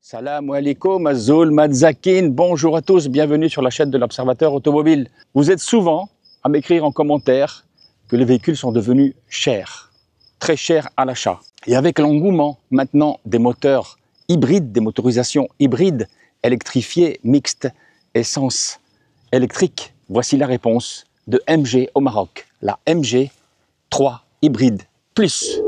Salam alaikum, Azul Madzakin, bonjour à tous, bienvenue sur la chaîne de l'Observateur Automobile. Vous êtes souvent à m'écrire en commentaire que les véhicules sont devenus chers, très chers à l'achat. Et avec l'engouement maintenant des moteurs hybrides, des motorisations hybrides, électrifiées, mixtes, essence électrique, voici la réponse de MG au Maroc, la MG3 Hybride Plus.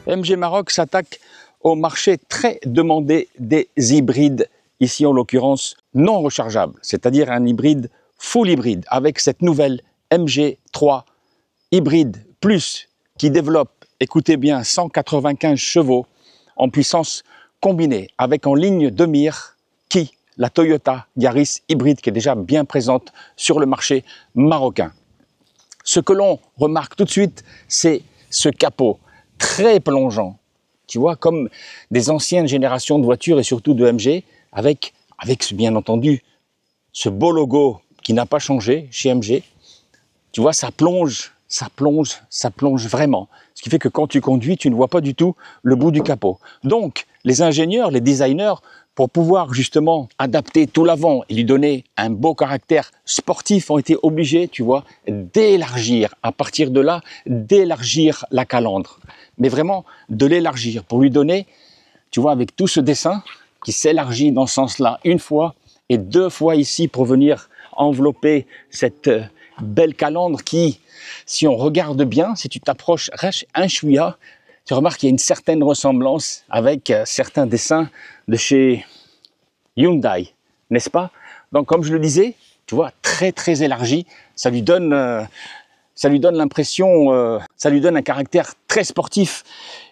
MG Maroc s'attaque au marché très demandé des hybrides, ici en l'occurrence non rechargeables, c'est-à-dire un hybride full hybride avec cette nouvelle MG3 Hybride Plus qui développe, écoutez bien, 195 chevaux en puissance combinée avec en ligne de mire la Toyota Yaris hybride qui est déjà bien présente sur le marché marocain. Ce que l'on remarque tout de suite, c'est ce capot très plongeant, tu vois, comme des anciennes générations de voitures et surtout de MG, avec bien entendu ce beau logo qui n'a pas changé chez MG. Tu vois, ça plonge vraiment. Ce qui fait que quand tu conduis, tu ne vois pas du tout le bout du capot. Donc, les ingénieurs, les designers, pour pouvoir justement adapter tout l'avant et lui donner un beau caractère sportif, ont été obligés, tu vois, d'élargir, à partir de là, d'élargir la calandre. Mais vraiment de l'élargir pour lui donner, tu vois, avec tout ce dessin qui s'élargit dans ce sens-là une fois et deux fois ici pour venir envelopper cette belle calandre qui, si on regarde bien, si tu t'approches un chouïa, tu remarques qu'il y a une certaine ressemblance avec certains dessins de chez Hyundai, n'est-ce pas? Donc comme je le disais, tu vois, très élargi, ça lui donne l'impression, ça lui donne un caractère très sportif.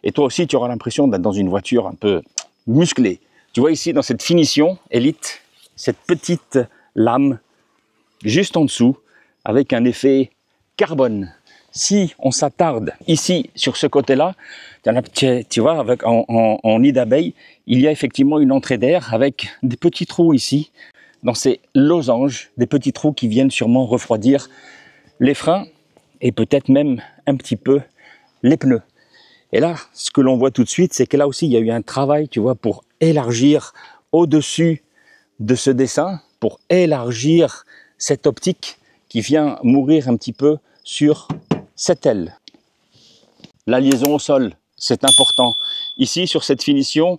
Et toi aussi, tu auras l'impression d'être dans une voiture un peu musclée. Tu vois ici, dans cette finition Elite, cette petite lame juste en dessous, avec un effet carbone. Si on s'attarde ici, sur ce côté-là, tu vois, en nid d'abeille, il y a effectivement une entrée d'air avec des petits trous ici, dans ces losanges, des petits trous qui viennent sûrement refroidir les freins et peut-être même un petit peu les pneus. Et là, ce que l'on voit tout de suite, c'est que là aussi, il y a eu un travail, tu vois, pour élargir au-dessus de ce dessin, pour élargir cette optique qui vient mourir un petit peu sur cette aile. La liaison au sol, c'est important. Ici, sur cette finition,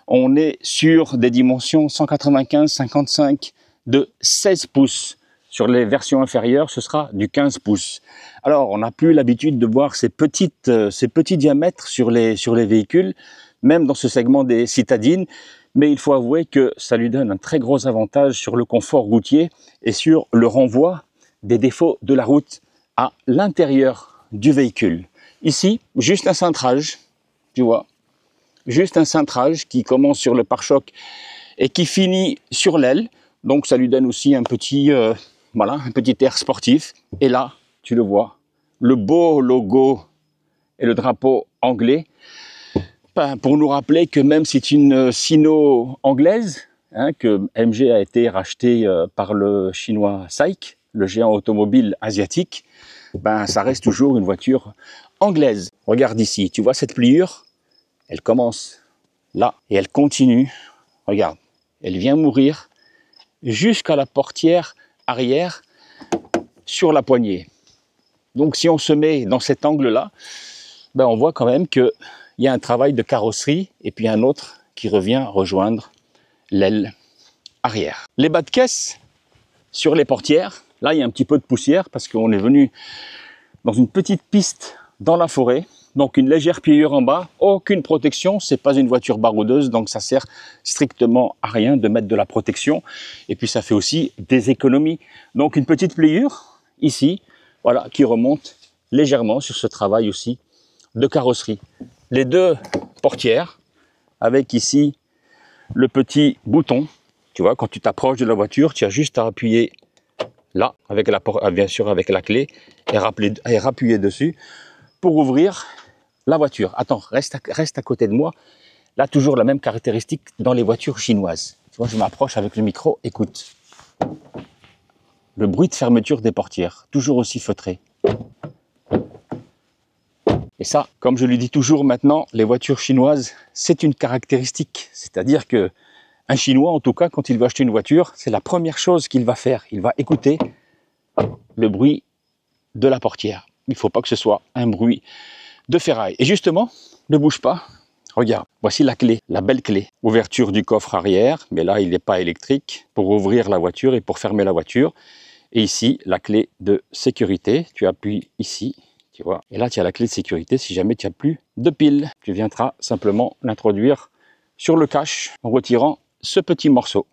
on est sur des dimensions 195-55 de 16 pouces. Sur les versions inférieures, ce sera du 15 pouces. Alors, on n'a plus l'habitude de voir ces petits diamètres sur les véhicules, même dans ce segment des citadines, mais il faut avouer que ça lui donne un très gros avantage sur le confort routier et sur le renvoi des défauts de la route à l'intérieur du véhicule. Ici, juste un cintrage, tu vois, juste un cintrage qui commence sur le pare-choc et qui finit sur l'aile. Donc, ça lui donne aussi un petit air sportif. Et là, tu le vois, le beau logo et le drapeau anglais, pour nous rappeler que même si c'est une sino anglaise, que MG a été racheté par le chinois SAIC, le géant automobile asiatique, ça reste toujours une voiture anglaise. Regarde ici, tu vois cette pliure? Elle commence là et elle continue. Regarde, elle vient mourir jusqu'à la portière arrière sur la poignée. Donc si on se met dans cet angle-là, on voit quand même qu'il y a un travail de carrosserie et puis un autre qui revient rejoindre l'aile arrière. Les bas de caisse sur les portières, là il y a un petit peu de poussière parce qu'on est venu dans une petite piste dans la forêt. Donc une légère pliure en bas, aucune protection, c'est pas une voiture baroudeuse, donc ça sert strictement à rien de mettre de la protection. Et puis ça fait aussi des économies. Donc une petite pliure ici, voilà, qui remonte légèrement sur ce travail aussi de carrosserie. Les deux portières, avec ici le petit bouton. Tu vois, quand tu t'approches de la voiture, tu as juste à appuyer là, avec bien sûr avec la clé, et rappuyer dessus pour ouvrir la voiture. Attends, reste à côté de moi. Là, toujours la même caractéristique dans les voitures chinoises. Tu vois, je m'approche avec le micro, écoute. Le bruit de fermeture des portières, toujours aussi feutré. Et ça, comme je le dis toujours maintenant, les voitures chinoises, c'est une caractéristique. C'est-à-dire que un Chinois, en tout cas, quand il va acheter une voiture, c'est la première chose qu'il va faire. Il va écouter le bruit de la portière. Il ne faut pas que ce soit un bruit de ferraille. Et justement, ne bouge pas. Regarde, voici la clé, la belle clé. Ouverture du coffre arrière, mais là, il n'est pas électrique, pour ouvrir la voiture et pour fermer la voiture. Et ici, la clé de sécurité. Tu appuies ici, tu vois. Et là, tu as la clé de sécurité si jamais tu n'as plus de pile. Tu viendras simplement l'introduire sur le cache en retirant ce petit morceau.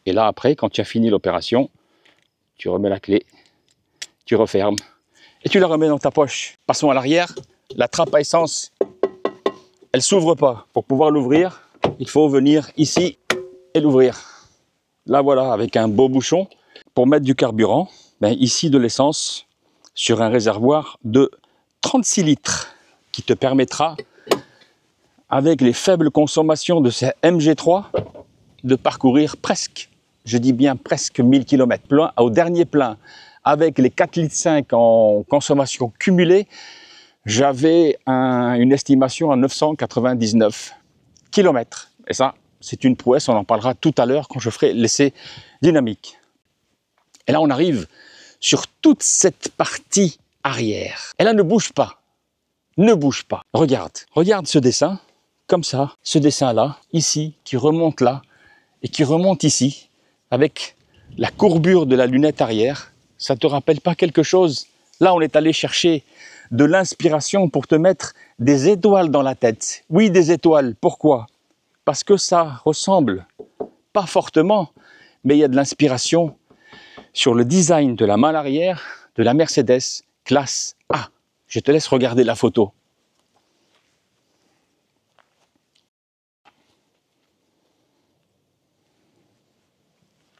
Et là, après, quand tu as fini l'opération, tu remets la clé, tu refermes et tu la remets dans ta poche. Passons à l'arrière. La trappe à essence, elle s'ouvre pas. Pour pouvoir l'ouvrir, il faut venir ici et l'ouvrir. Là, voilà, avec un beau bouchon pour mettre du carburant. Ben, ici, de l'essence sur un réservoir de 36 litres qui te permettra, avec les faibles consommations de ces MG3, de parcourir presque, je dis bien presque 1000 km plein, au dernier plein, avec les 4,5 litres en consommation cumulée, j'avais une estimation à 999 km. Et ça, c'est une prouesse, on en parlera tout à l'heure quand je ferai l'essai dynamique. Et là, on arrive sur toute cette partie arrière. Et là, ne bouge pas. Ne bouge pas. Regarde ce dessin, comme ça, ce dessin-là, ici, qui remonte là, et qui remonte ici, avec la courbure de la lunette arrière. Ça ne te rappelle pas quelque chose? Là, on est allé chercher de l'inspiration pour te mettre des étoiles dans la tête. Oui, des étoiles. Pourquoi? Parce que ça ressemble, pas fortement, mais il y a de l'inspiration sur le design de la malle arrière de la Mercedes classe A. Je te laisse regarder la photo.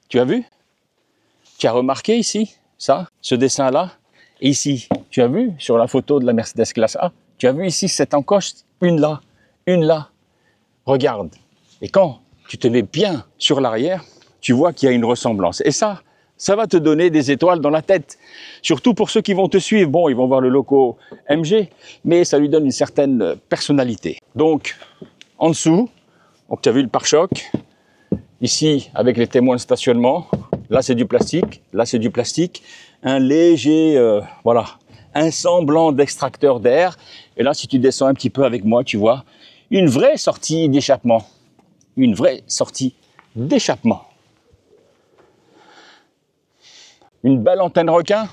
Tu as vu? Tu as remarqué ici, ça, ce dessin-là? Et ici, tu as vu sur la photo de la Mercedes classe A? Tu as vu ici cette encoche? Une là, une là. Regarde. Et quand tu te mets bien sur l'arrière, tu vois qu'il y a une ressemblance. Et ça va te donner des étoiles dans la tête. Surtout pour ceux qui vont te suivre. Bon, ils vont voir le logo MG, mais ça lui donne une certaine personnalité. Donc, en dessous, tu as vu le pare-choc. Ici, avec les témoins de stationnement, là c'est du plastique, là c'est du plastique, un léger, voilà, un semblant d'extracteur d'air. Et là, si tu descends un petit peu avec moi, tu vois une vraie sortie d'échappement. Une vraie sortie d'échappement. Une belle antenne requin,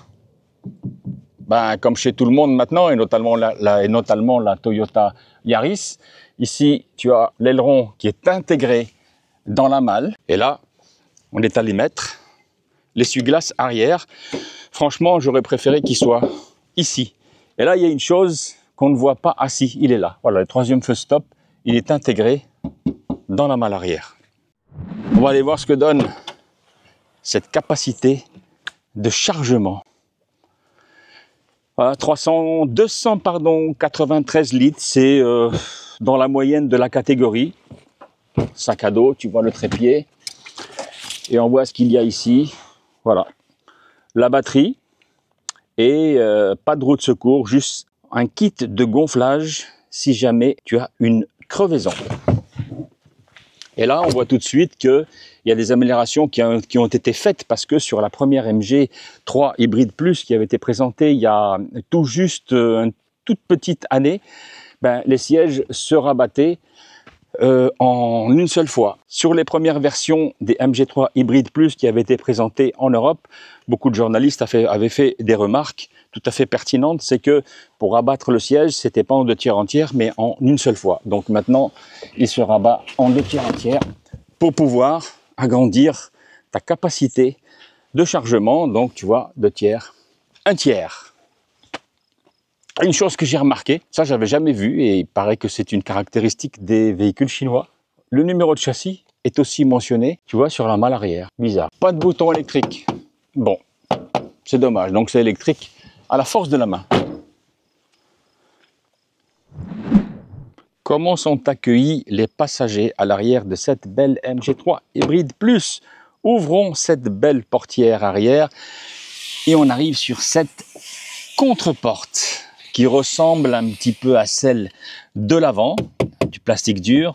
ben, comme chez tout le monde maintenant, et notamment la Toyota Yaris. Ici, tu as l'aileron qui est intégré dans la malle. Et là, on est allé mettre l'essuie-glace arrière. Franchement, j'aurais préféré qu'il soit ici. Et là, il y a une chose qu'on ne voit pas. Ah si, il est là. Voilà, le troisième feu stop, il est intégré dans la malle arrière. On va aller voir ce que donne cette capacité de chargement. Voilà, 293 litres, c'est dans la moyenne de la catégorie. Sac à dos, tu vois le trépied. Et on voit ce qu'il y a ici. Voilà, la batterie et pas de roue de secours, juste un kit de gonflage si jamais tu as une crevaison. Et là, on voit tout de suite qu'il y a des améliorations qui ont été faites parce que sur la première MG3 Hybride Plus qui avait été présentée il y a tout juste une toute petite année, ben, les sièges se rabattaient en une seule fois. Sur les premières versions des MG3 Hybride Plus qui avaient été présentées en Europe, beaucoup de journalistes avaient fait des remarques tout à fait pertinentes, c'est que pour abattre le siège, c'était pas en 2 tiers entière, mais en une seule fois. Donc maintenant, il se rabat en 2 tiers entière pour pouvoir agrandir ta capacité de chargement. Donc tu vois, 2 tiers, 1 tiers. Une chose que j'ai remarqué, ça j'avais jamais vu et il paraît que c'est une caractéristique des véhicules chinois. Le numéro de châssis est aussi mentionné, tu vois, sur la malle arrière. Bizarre. Pas de bouton électrique. Bon, c'est dommage. Donc c'est électrique à la force de la main. Comment sont accueillis les passagers à l'arrière de cette belle MG3 Hybride Plus? Ouvrons cette belle portière arrière et on arrive sur cette contreporte qui ressemble un petit peu à celle de l'avant. Du plastique dur,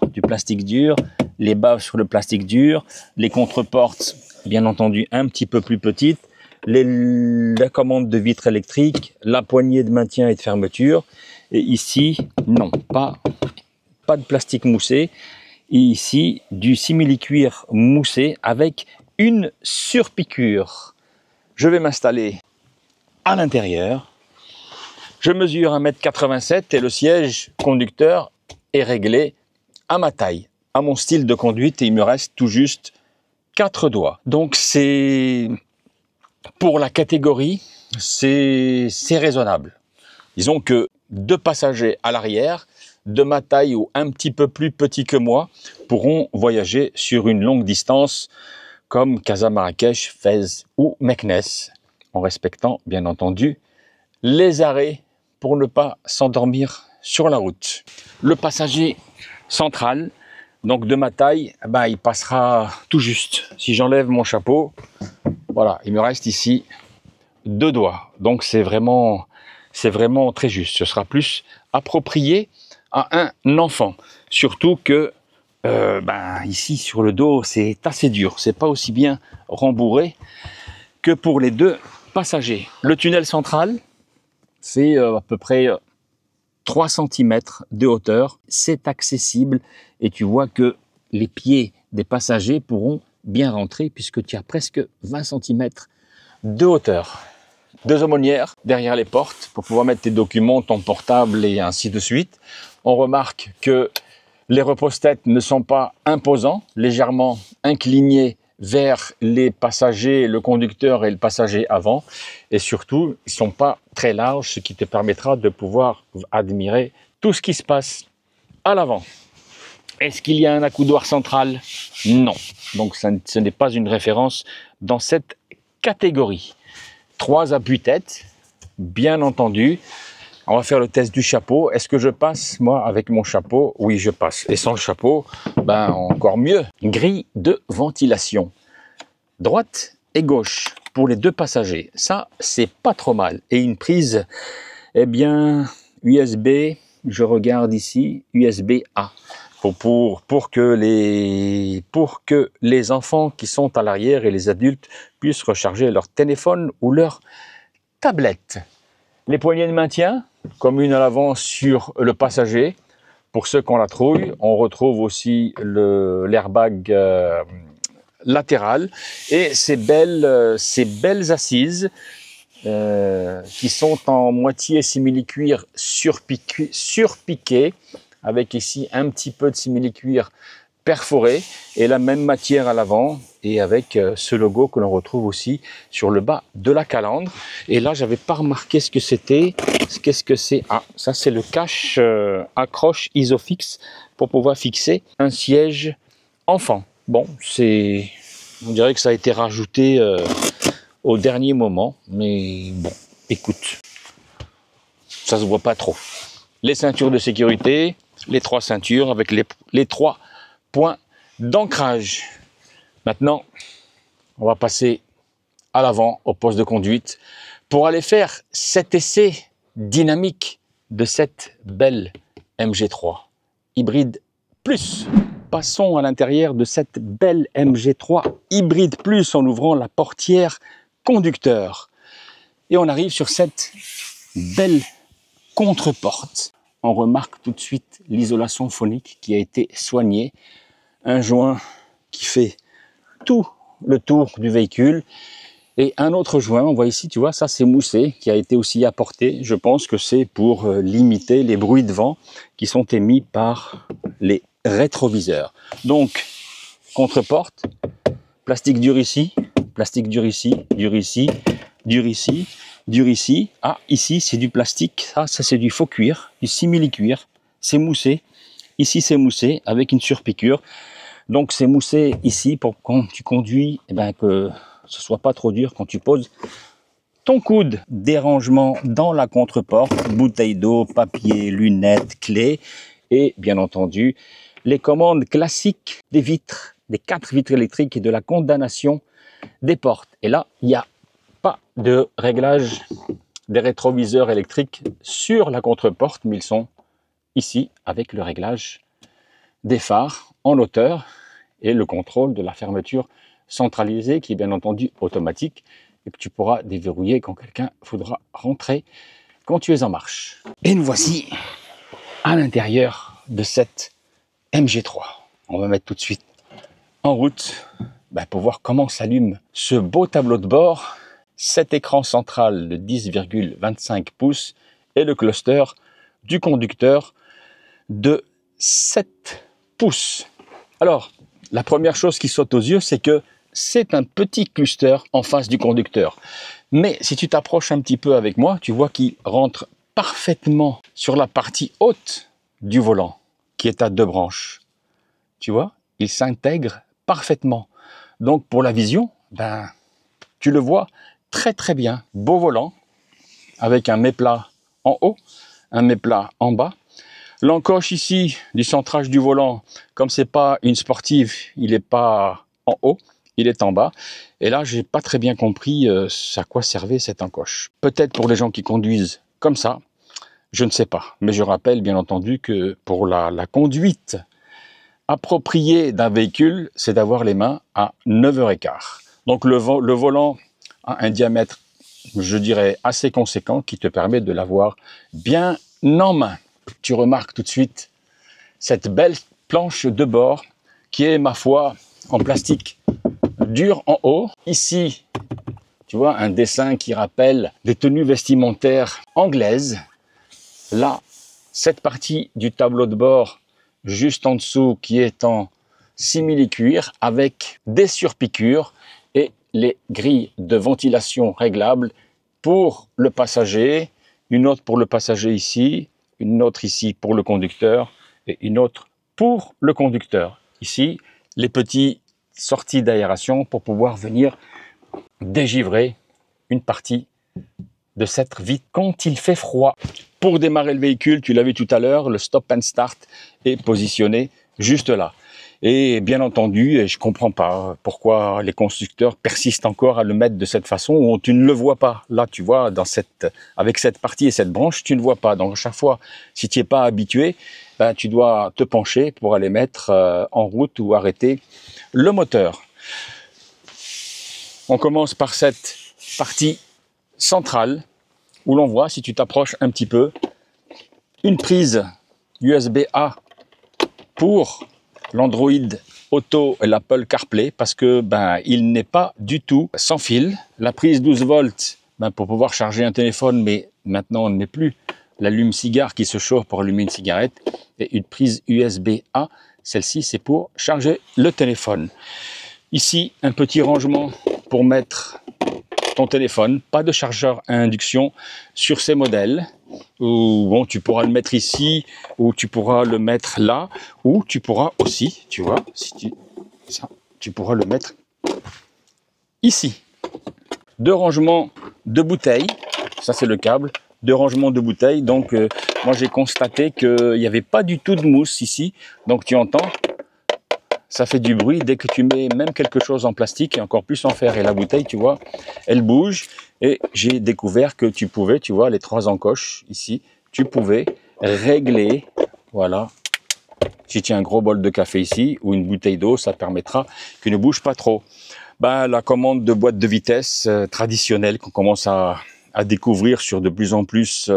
les baves sur le plastique dur, les contreportes bien entendu un petit peu plus petites, la commande de vitre électrique, la poignée de maintien et de fermeture. Et ici, non, pas de plastique moussé. Et ici, du simili-cuir moussé avec une surpiqûre. Je vais m'installer à l'intérieur. Je mesure 1,87 m et le siège conducteur est réglé à ma taille, à mon style de conduite et il me reste tout juste 4 doigts. Donc c'est, pour la catégorie, c'est raisonnable. Disons que 2 passagers à l'arrière, de ma taille ou un petit peu plus petits que moi, pourront voyager sur une longue distance comme Casa-Marrakech, Fès ou Meknès, en respectant bien entendu les arrêts pour ne pas s'endormir sur la route. Le passager central, donc de ma taille, il passera tout juste. Si j'enlève mon chapeau, voilà, il me reste ici 2 doigts. Donc c'est vraiment très juste. Ce sera plus approprié à un enfant. Surtout que ici sur le dos, c'est assez dur. C'est pas aussi bien rembourré que pour les 2 passagers. Le tunnel central, c'est à peu près 3 cm de hauteur. C'est accessible et tu vois que les pieds des passagers pourront bien rentrer puisque tu as presque 20 cm de hauteur. 2 aumônières derrière les portes pour pouvoir mettre tes documents, ton portable et ainsi de suite. On remarque que les repose-têtes ne sont pas imposants, légèrement inclinés vers les passagers, le conducteur et le passager avant. Et surtout, ils ne sont pas très larges, ce qui te permettra de pouvoir admirer tout ce qui se passe à l'avant. Est-ce qu'il y a un accoudoir central? Non. Donc ce n'est pas une référence dans cette catégorie. 3 appuis-têtes, bien entendu. On va faire le test du chapeau. Est-ce que je passe, moi, avec mon chapeau? Oui, je passe. Et sans le chapeau, encore mieux. Grille de ventilation. Droite et gauche pour les 2 passagers. Ça, c'est pas trop mal. Et une prise, USB, je regarde ici, USB-A. Pour que les enfants qui sont à l'arrière et les adultes puissent recharger leur téléphone ou leur tablette. Les poignées de maintien, comme une à l'avant sur le passager. Pour ceux qui ont la trouille, on retrouve aussi l'airbag latéral et ces belles assises qui sont en moitié simili-cuir surpiqué, avec ici un petit peu de simili-cuir perforé et la même matière à l'avant et avec ce logo que l'on retrouve aussi sur le bas de la calandre. Et là, j'avais pas remarqué ce que c'était. Qu'est-ce que c'est? Ah, ça c'est le cache accroche Isofix pour pouvoir fixer un siège enfant. Bon, on dirait que ça a été rajouté au dernier moment, mais bon, écoute, ça se voit pas trop. Les ceintures de sécurité, les 3 ceintures avec les 3 points d'ancrage. Maintenant, on va passer à l'avant, au poste de conduite, pour aller faire cet essai dynamique de cette belle MG3 Hybride Plus. Passons à l'intérieur de cette belle MG3 Hybride Plus en ouvrant la portière conducteur. Et on arrive sur cette belle contreporte. On remarque tout de suite l'isolation phonique qui a été soignée. Un joint qui fait tout le tour du véhicule. Et un autre joint, on voit ici, tu vois, ça c'est moussé, qui a été aussi apporté. Je pense que c'est pour limiter les bruits de vent qui sont émis par les rétroviseurs. Donc, contreporte, plastique dur ici, dur ici, dur ici, dur ici. dure ici. Ah, ici, c'est du plastique. Ça c'est du faux cuir, du simili-cuir. C'est moussé. Ici, c'est moussé avec une surpiqûre. Donc, c'est moussé ici pour quand tu conduis, eh ben, que ce soit pas trop dur quand tu poses ton coude. Dérangement dans la contre-porte, bouteille d'eau, papier, lunettes, clés et bien entendu les commandes classiques des vitres, des 4 vitres électriques et de la condamnation des portes. Et là, il n'y a pas de réglage des rétroviseurs électriques sur la contre-porte, mais ils sont ici avec le réglage des phares en hauteur et le contrôle de la fermeture centralisée qui est bien entendu automatique et que tu pourras déverrouiller quand quelqu'un voudra rentrer quand tu es en marche. Et nous voici à l'intérieur de cette MG3. On va mettre tout de suite en route pour voir comment s'allume ce beau tableau de bord, cet écran central de 10,25 pouces et le cluster du conducteur de 7 pouces. Alors, la première chose qui saute aux yeux, c'est que c'est un petit cluster en face du conducteur. Mais si tu t'approches un petit peu avec moi, tu vois qu'il rentre parfaitement sur la partie haute du volant, qui est à 2 branches. Tu vois, il s'intègre parfaitement. Donc pour la vision, tu le vois très très bien. Beau volant, avec un méplat en haut, un méplat en bas. L'encoche ici du centrage du volant, comme c'est pas une sportive, il n'est pas en haut, il est en bas. Et là, j'ai pas très bien compris à quoi servait cette encoche. Peut-être pour les gens qui conduisent comme ça, je ne sais pas. Mais je rappelle bien entendu que pour la conduite appropriée d'un véhicule, c'est d'avoir les mains à 9h15. Donc le volant a un diamètre, je dirais, assez conséquent qui te permet de l'avoir bien en main. Tu remarques tout de suite cette belle planche de bord qui est, ma foi, en plastique dur en haut. Ici, tu vois, un dessin qui rappelle des tenues vestimentaires anglaises. Là, cette partie du tableau de bord juste en dessous qui est en simili-cuir avec des surpiqûres et les grilles de ventilation réglables pour le passager, une autre pour le passager ici, une autre ici pour le conducteur et une autre pour le conducteur. Ici, les petites sorties d'aération pour pouvoir venir dégivrer une partie de cette vitre quand il fait froid. Pour démarrer le véhicule, tu l'as vu tout à l'heure, le stop and start est positionné juste là. Et bien entendu, je ne comprends pas pourquoi les constructeurs persistent encore à le mettre de cette façon où tu ne le vois pas. Là, tu vois, avec cette partie et cette branche, tu ne vois pas. Donc, à chaque fois, si tu n'es pas habitué, tu dois te pencher pour aller mettre en route ou arrêter le moteur. On commence par cette partie centrale où l'on voit, si tu t'approches un petit peu, une prise USB-A pour l'Android Auto et l'Apple CarPlay parce que il n'est pas du tout sans fil. La prise 12 volts pour pouvoir charger un téléphone, mais maintenant on ne met plus l'allume-cigare qui se chauffe pour allumer une cigarette, et une prise USB-A, celle-ci c'est pour charger le téléphone. Ici, un petit rangement pour mettre ton téléphone, pas de chargeur à induction sur ces modèles, ou bon, tu pourras le mettre ici, ou tu pourras le mettre là, ou tu pourras aussi, tu vois, tu pourras le mettre ici. 2 rangements de bouteilles, ça c'est le câble, 2 rangements de bouteilles, donc moi j'ai constaté qu'il n'y avait pas du tout de mousse ici, donc tu entends, ça fait du bruit dès que tu mets même quelque chose en plastique et encore plus en fer. Et la bouteille, tu vois, elle bouge. Et j'ai découvert que tu pouvais, tu vois, les 3 encoches ici, tu pouvais régler, voilà. Si tu as un gros bol de café ici ou une bouteille d'eau, ça permettra qu'il ne bouge pas trop. La commande de boîte de vitesse traditionnelle qu'on commence à découvrir sur de plus en plus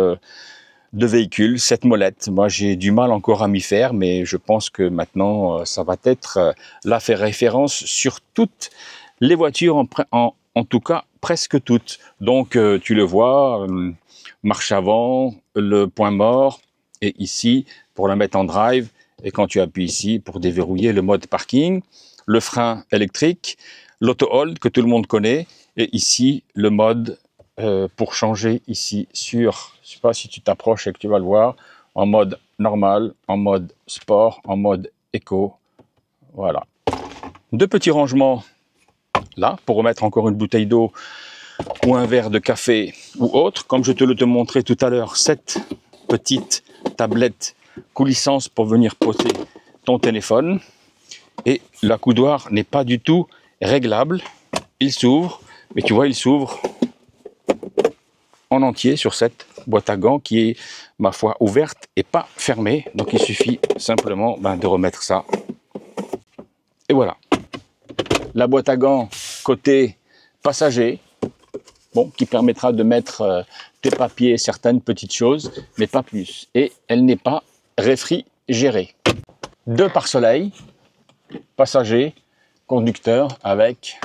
de véhicules, cette molette. Moi, j'ai du mal encore à m'y faire, mais je pense que maintenant, ça va être la référence sur toutes les voitures, en tout cas presque toutes. Donc, tu le vois, marche avant, le point mort, et ici, pour la mettre en drive, et quand tu appuies ici, pour déverrouiller le mode parking, le frein électrique, l'auto-hold que tout le monde connaît, et ici, le mode pour changer ici sur, je sais pas si tu t'approches et que tu vas le voir, en mode normal, en mode sport, en mode éco. Voilà. Deux petits rangements là pour remettre encore une bouteille d'eau ou un verre de café ou autre. Comme je te le montrais tout à l'heure, cette petite tablette coulissance pour venir poser ton téléphone. Et l'accoudoir n'est pas du tout réglable. Il s'ouvre, mais tu vois, il s'ouvre en entier sur cette boîte à gants qui est, ma foi, ouverte et pas fermée. Donc il suffit simplement de remettre ça. Et voilà. La boîte à gants côté passager, bon, qui permettra de mettre tes papiers, certaines petites choses, mais pas plus. Et elle n'est pas réfrigérée. Deux pare-soleil, passager, conducteur, avec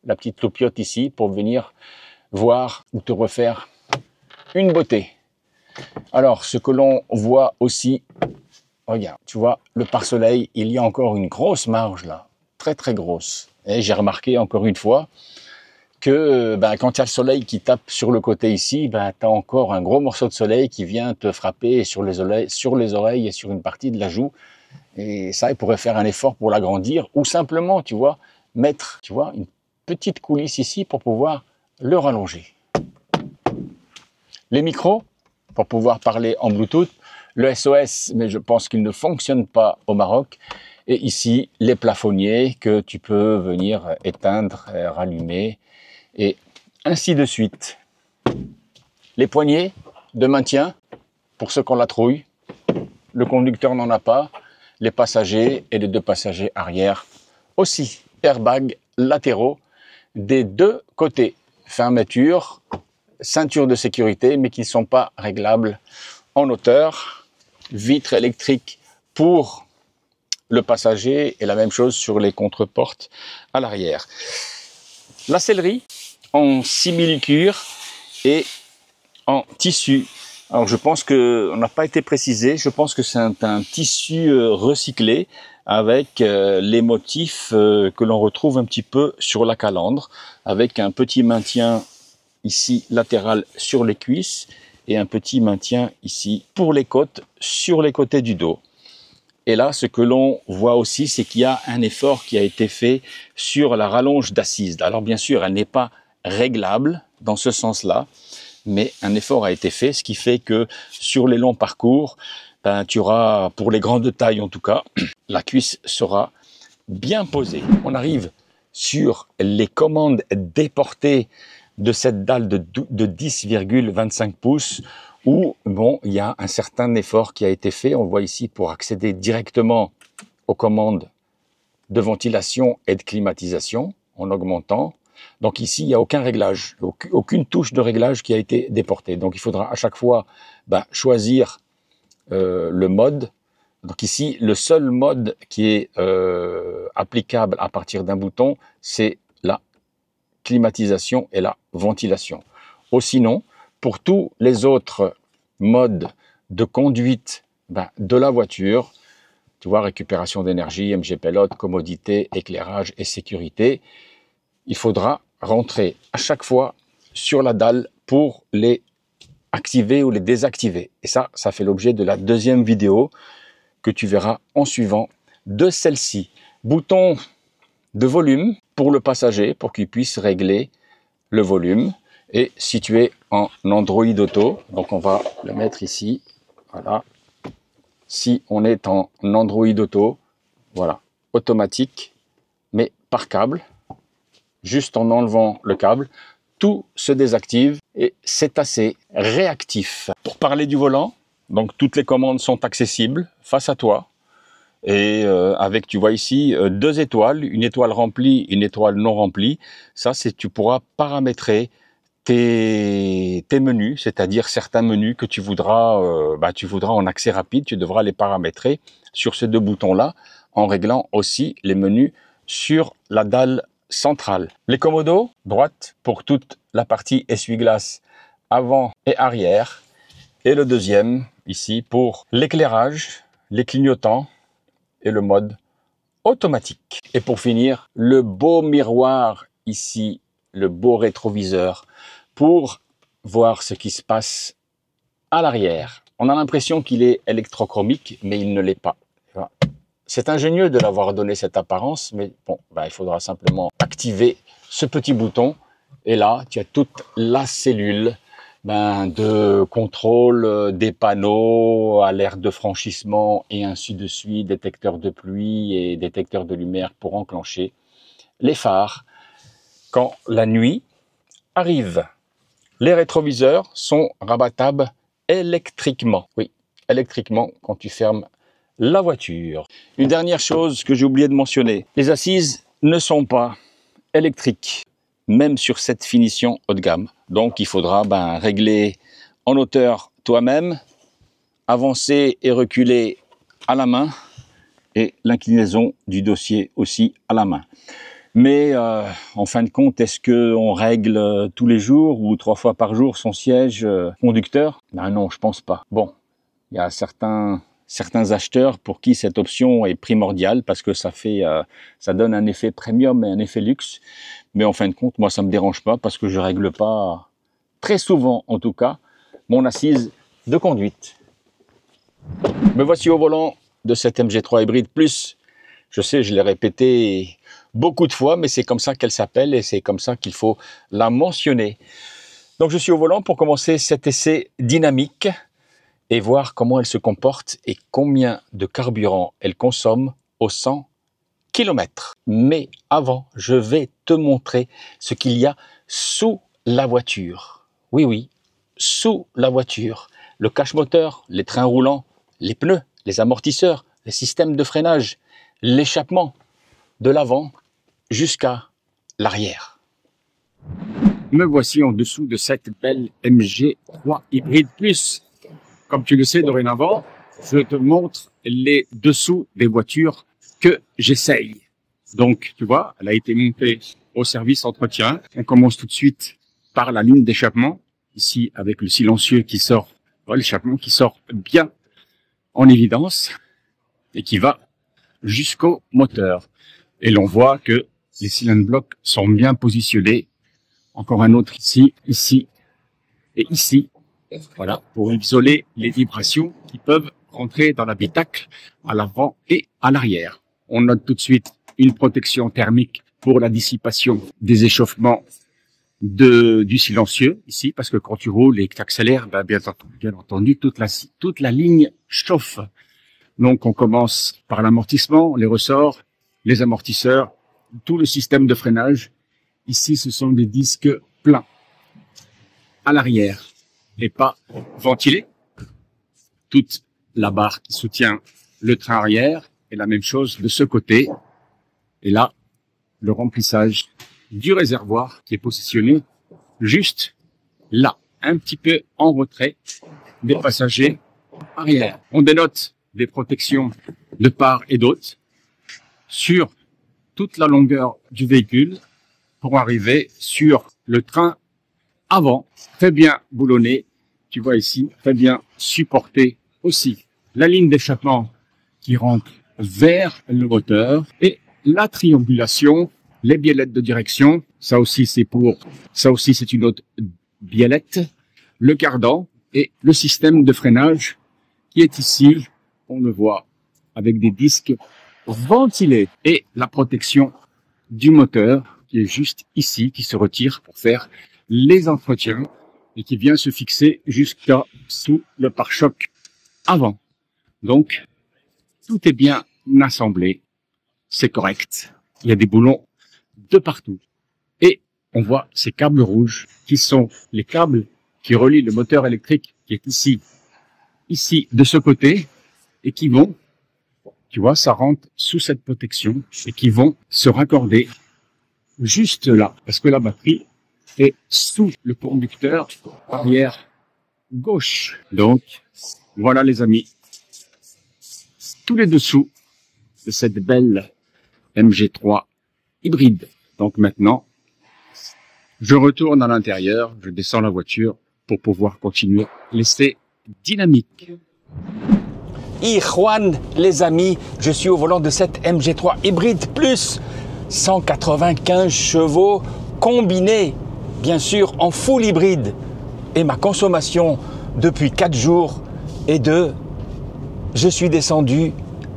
la petite loupiote ici pour venir voir ou te refaire une beauté. Alors, ce que l'on voit aussi, regarde, tu vois, le pare-soleil, il y a encore une grosse marge là, très très grosse. Et j'ai remarqué encore une fois que quand il y a le soleil qui tape sur le côté ici, tu as encore un gros morceau de soleil qui vient te frapper sur les oreilles et sur une partie de la joue. Et ça, il pourrait faire un effort pour l'agrandir ou simplement, tu vois, mettre, tu vois, une petite coulisse ici pour pouvoir le rallonger. Les micros, pour pouvoir parler en Bluetooth, le SOS, mais je pense qu'il ne fonctionne pas au Maroc. Et ici, les plafonniers que tu peux venir éteindre, rallumer, et ainsi de suite. Les poignées de maintien, pour ceux qui ont la trouille, le conducteur n'en a pas, les passagers et les deux passagers arrière aussi. Airbags latéraux des deux côtés. Fermeture, ceinture de sécurité, mais qui ne sont pas réglables en hauteur. Vitre électrique pour le passager et la même chose sur les contreportes à l'arrière. La sellerie en simili-cuir et en tissu. Alors je pense qu'on n'a pas été précisé, je pense que c'est un tissu recyclé avec les motifs que l'on retrouve un petit peu sur la calandre, avec un petit maintien ici latéral sur les cuisses et un petit maintien ici pour les côtes, sur les côtés du dos. Et là, ce que l'on voit aussi, c'est qu'il y a un effort qui a été fait sur la rallonge d'assise. Alors bien sûr, elle n'est pas réglable dans ce sens-là, mais un effort a été fait, ce qui fait que sur les longs parcours, tu auras, pour les grandes tailles en tout cas, la cuisse sera bien posée. On arrive sur les commandes déportées de cette dalle de 10,25 pouces où bon, il y a un certain effort qui a été fait. On voit ici pour accéder directement aux commandes de ventilation et de climatisation en augmentant. Donc ici, il n'y a aucun réglage, aucune touche de réglage qui a été déportée. Donc il faudra à chaque fois choisir le mode. Donc ici, le seul mode qui est applicable à partir d'un bouton, c'est la climatisation et la ventilation. Ou sinon, pour tous les autres modes de conduite de la voiture, tu vois, récupération d'énergie, MG-Pilote, commodité, éclairage et sécurité, il faudra rentrer à chaque fois sur la dalle pour les activer ou les désactiver. Et ça fait l'objet de la deuxième vidéo que tu verras en suivant de celle-ci. Bouton de volume pour le passager, pour qu'il puisse régler le volume. Et situé en Android Auto, donc on va le mettre ici, voilà. Si on est en Android Auto, voilà, automatique, mais par câble, juste en enlevant le câble, tout se désactive et c'est assez réactif. Pour parler du volant, donc toutes les commandes sont accessibles face à toi. Et avec, tu vois ici, 2 étoiles, une étoile remplie, une étoile non remplie. Ça, tu pourras paramétrer tes menus, c'est-à-dire certains menus que tu voudras en accès rapide, tu devras les paramétrer sur ces 2 boutons-là, en réglant aussi les menus sur la dalle centrale. Les commodos, droite pour toute la partie essuie-glace avant et arrière, et le deuxième ici pour l'éclairage, les clignotants et le mode automatique. Et pour finir, le beau miroir ici, le beau rétroviseur pour voir ce qui se passe à l'arrière. On a l'impression qu'il est électrochromique, mais il ne l'est pas. C'est ingénieux de l'avoir donné cette apparence, mais bon, il faudra simplement activer ce petit bouton. Et là, tu as toute la cellule de contrôle des panneaux, alerte de franchissement et ainsi de suite, détecteur de pluie et détecteur de lumière pour enclencher les phares quand la nuit arrive. Les rétroviseurs sont rabattables électriquement. Oui, électriquement quand tu fermes la voiture. Une dernière chose que j'ai oublié de mentionner, les assises ne sont pas électriques, même sur cette finition haut de gamme. Donc il faudra régler en hauteur toi-même, avancer et reculer à la main et l'inclinaison du dossier aussi à la main. Mais en fin de compte, est-ce qu'on règle tous les jours ou 3 fois par jour son siège conducteur? Non, je pense pas. Bon, il y a certains acheteurs pour qui cette option est primordiale parce que ça donne un effet premium et un effet luxe. Mais en fin de compte, moi, ça me dérange pas parce que je règle pas, très souvent en tout cas, mon assise de conduite. Me voici au volant de cette MG3 Hybrid Plus. Je sais, je l'ai répété beaucoup de fois, mais c'est comme ça qu'elle s'appelle et c'est comme ça qu'il faut la mentionner. Donc je suis au volant pour commencer cet essai dynamique et voir comment elle se comporte et combien de carburant elle consomme au 100 km. Mais avant, je vais te montrer ce qu'il y a sous la voiture. Oui, sous la voiture. Le cache-moteur, les trains roulants, les pneus, les amortisseurs, les systèmes de freinage, l'échappement de l'avant jusqu'à l'arrière. Me voici en dessous de cette belle MG3 Hybrid Plus. Comme tu le sais dorénavant, je te montre les dessous des voitures que j'essaye. Donc, tu vois, elle a été montée au service entretien. On commence tout de suite par la ligne d'échappement, ici avec le silencieux qui sort, l'échappement qui sort bien en évidence et qui va jusqu'au moteur. Et l'on voit que les cylindres blocs sont bien positionnés. Encore un autre ici, ici et ici. Voilà, pour isoler les vibrations qui peuvent rentrer dans l'habitacle à l'avant et à l'arrière. On note tout de suite une protection thermique pour la dissipation des échauffements du silencieux ici, parce que quand tu roules et que tu accélères, bien entendu, toute la ligne chauffe. Donc on commence par l'amortissement, les ressorts, les amortisseurs, tout le système de freinage. Ici, ce sont des disques pleins à l'arrière et pas ventilés. Toute la barre qui soutient le train arrière et la même chose de ce côté. Et là, le remplissage du réservoir qui est positionné juste là, un petit peu en retrait des passagers arrière. On dénote des protections de part et d'autre sur toute la longueur du véhicule pour arriver sur le train avant, très bien boulonné. Tu vois ici, très bien supporté aussi. La ligne d'échappement qui rentre vers le moteur et la triangulation, les biellettes de direction. Ça aussi c'est une autre biellette. Le cardan et le système de freinage qui est ici. On le voit avec des disques ventilés et la protection du moteur qui est juste ici, qui se retire pour faire les entretiens et qui vient se fixer jusqu'à sous le pare-choc avant. Donc, tout est bien assemblé, c'est correct. Il y a des boulons de partout. Et on voit ces câbles rouges qui sont les câbles qui relient le moteur électrique qui est ici de ce côté et qui vont, tu vois, ça rentre sous cette protection et qui vont se raccorder juste là parce que la batterie est sous le conducteur arrière gauche. Donc, voilà les amis, tous les dessous de cette belle MG3 hybride. Donc maintenant, je retourne à l'intérieur, je descends la voiture pour pouvoir continuer l'essai dynamique. Et Juan, les amis, je suis au volant de cette MG3 Hybrid Plus, 195 chevaux combinés. bien sûr en full hybride. Et ma consommation depuis 4 jours est de... Je suis descendu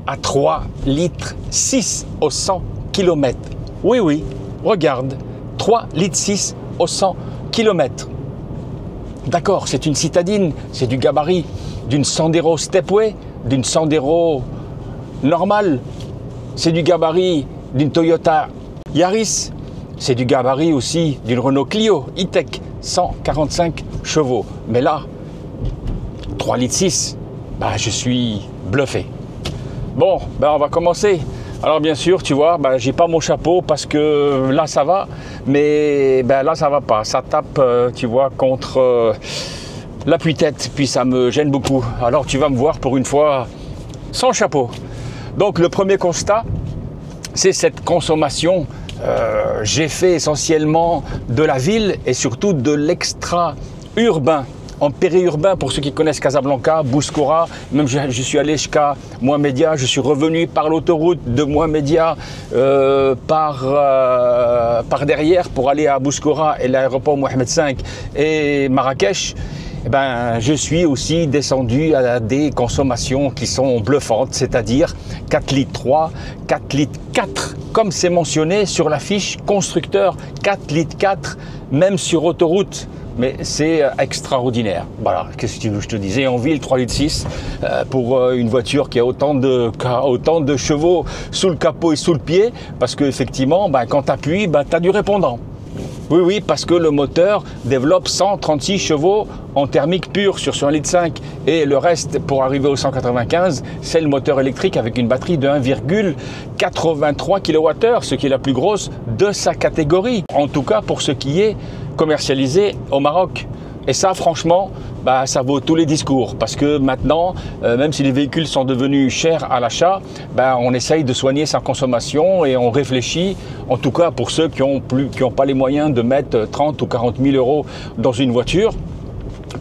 à 3 litres 6 au 100 km. Oui, oui, regarde, 3 litres 6 au 100 km. D'accord, c'est une citadine, c'est du gabarit d'une Sandero Stepway, d'une Sandero normale. C'est du gabarit d'une Toyota Yaris. C'est du gabarit aussi d'une Renault Clio E-Tech, 145 chevaux. Mais là, 3 litres 6, bah, je suis bluffé. Bon, ben on va commencer. Alors bien sûr, tu vois, ben, j'ai pas mon chapeau parce que là ça va, mais ben, là ça va pas. Ça tape, tu vois, contre l'appui-tête, puis ça me gêne beaucoup. Alors tu vas me voir pour une fois sans chapeau. Donc le premier constat, c'est cette consommation. J'ai fait essentiellement de la ville et surtout de l'extra-urbain. En périurbain, pour ceux qui connaissent Casablanca, Bouskoura, même je suis allé jusqu'à Mohamedia, je suis revenu par l'autoroute de Mohamedia par derrière pour aller à Bouskoura et l'aéroport Mohamed V et Marrakech. Eh ben, je suis aussi descendu à des consommations qui sont bluffantes, c'est-à-dire 4 litres 3, 4 litres 4, comme c'est mentionné sur la fiche constructeur, 4 litres 4, même sur autoroute. Mais c'est extraordinaire. Voilà, qu'est-ce que tu veux que je te disais, en ville, 3 litres 6 pour une voiture qui a autant de chevaux sous le capot et sous le pied, parce qu'effectivement, ben, quand tu appuies, ben, tu as du répondant. Oui, oui, parce que le moteur développe 136 chevaux en thermique pure sur 1,5 litre et le reste, pour arriver au 195, c'est le moteur électrique avec une batterie de 1,83 kWh, ce qui est la plus grosse de sa catégorie. En tout cas, pour ce qui est commercialisé au Maroc. Et ça, franchement, bah, ça vaut tous les discours. Parce que maintenant, même si les véhicules sont devenus chers à l'achat, bah, on essaye de soigner sa consommation et on réfléchit, en tout cas pour ceux qui n'ont pas les moyens de mettre 30 ou 40 000 euros dans une voiture,